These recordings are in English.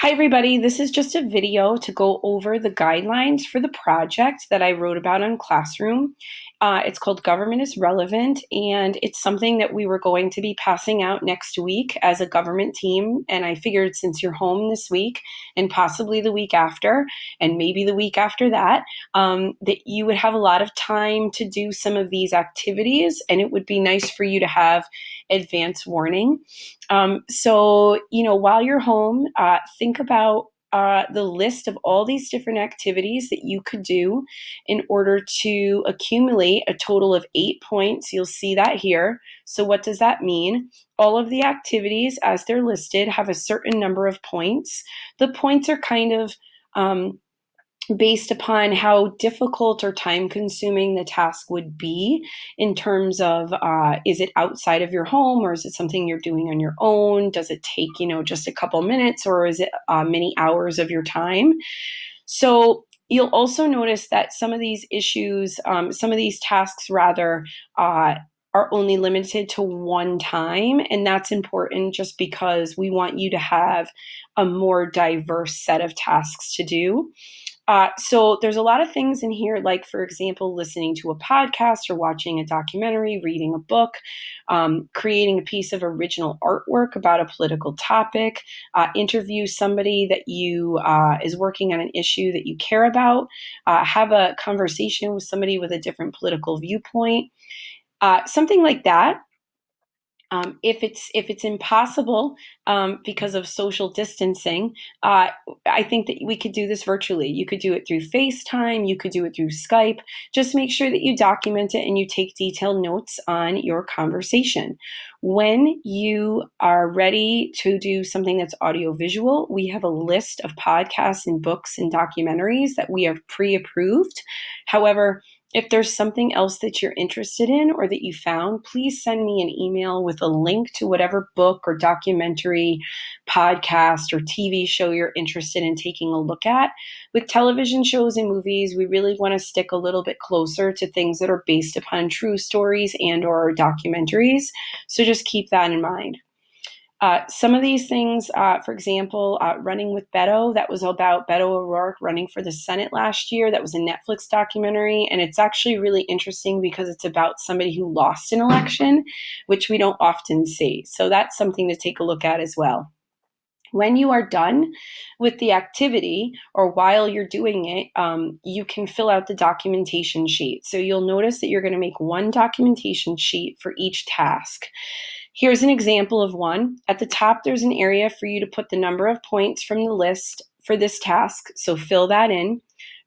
Hi everybody, this is just a video to go over the guidelines for the project that I wrote about on Classroom. It's called Government is Relevant, and it's something that we were going to be passing out next week as a government team. And I figured since you're home this week and possibly the week after, and maybe the week after that, that you would have a lot of time to do some of these activities, and it would be nice for you to have advance warning. While you're home, think about the list of all these different activities that you could do in order to accumulate a total of 8 points. You'll see that here. So, what does that mean? All of the activities, as they're listed, have a certain number of points. The points are kind of based upon how difficult or time consuming the task would be in terms of is it outside of your home, or is it something you're doing on your own? Does it take, just a couple minutes, or is it many hours of your time? So you'll also notice that some of these issues, some of these tasks rather, are only limited to one time. And that's important just because we want you to have a more diverse set of tasks to do. So there's a lot of things in here, like, for example, listening to a podcast or watching a documentary, reading a book, creating a piece of original artwork about a political topic, interview somebody that you is working on an issue that you care about, have a conversation with somebody with a different political viewpoint, something like that. If it's impossible because of social distancing, I think that we could do this virtually. You could do it through FaceTime. You could do it through Skype. Just make sure that you document it and you take detailed notes on your conversation. When you are ready to do something that's audiovisual, we have a list of podcasts and books and documentaries that we have pre-approved. However, if there's something else that you're interested in or that you found, please send me an email with a link to whatever book or documentary, podcast, or TV show you're interested in taking a look at. With television shows and movies, we really want to stick a little bit closer to things that are based upon true stories and or documentaries. So just keep that in mind. Some of these things, for example, Running with Beto, that was about Beto O'Rourke running for the Senate last year. That was a Netflix documentary, and it's actually really interesting because it's about somebody who lost an election, which we don't often see. So that's something to take a look at as well. When you are done with the activity or while you're doing it, you can fill out the documentation sheet. So you'll notice that you're going to make one documentation sheet for each task. Here's an example of one. At the top, there's an area for you to put the number of points from the list for this task, so fill that in.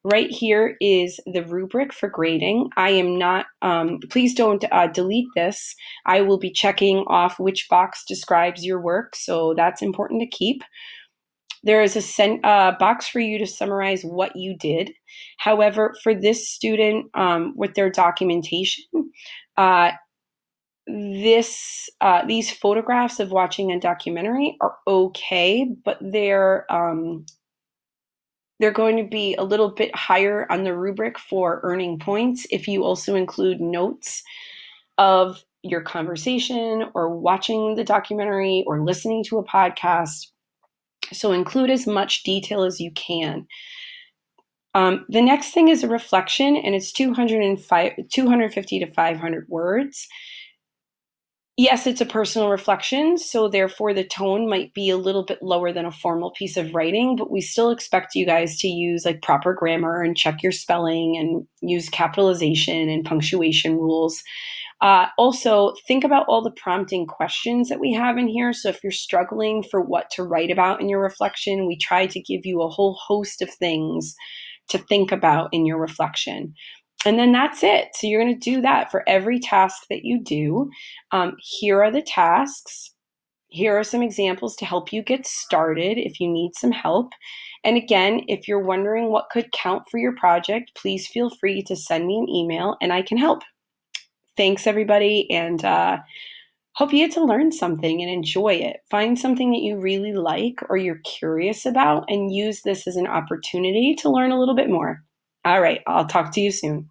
Right here is the rubric for grading. I am not, please don't delete this. I will be checking off which box describes your work, so that's important to keep. There is a box for you to summarize what you did. However, for this student with their documentation, these photographs of watching a documentary are okay, but they're going to be a little bit higher on the rubric for earning points if you also include notes of your conversation or watching the documentary or listening to a podcast. So include as much detail as you can. The next thing is a reflection, and it's 250 to 500 words. Yes, it's a personal reflection, so therefore the tone might be a little bit lower than a formal piece of writing, but we still expect you guys to use like proper grammar and check your spelling and use capitalization and punctuation rules. Also, think about all the prompting questions that we have in here. So if you're struggling for what to write about in your reflection, we try to give you a whole host of things to think about in your reflection. And then that's it. So you're going to do that for every task that you do. Here are the tasks. Here are some examples to help you get started if you need some help. And again, if you're wondering what could count for your project, please feel free to send me an email and I can help. Thanks, everybody, and hope you get to learn something and enjoy it. Find something that you really like or you're curious about and use this as an opportunity to learn a little bit more. All right, I'll talk to you soon.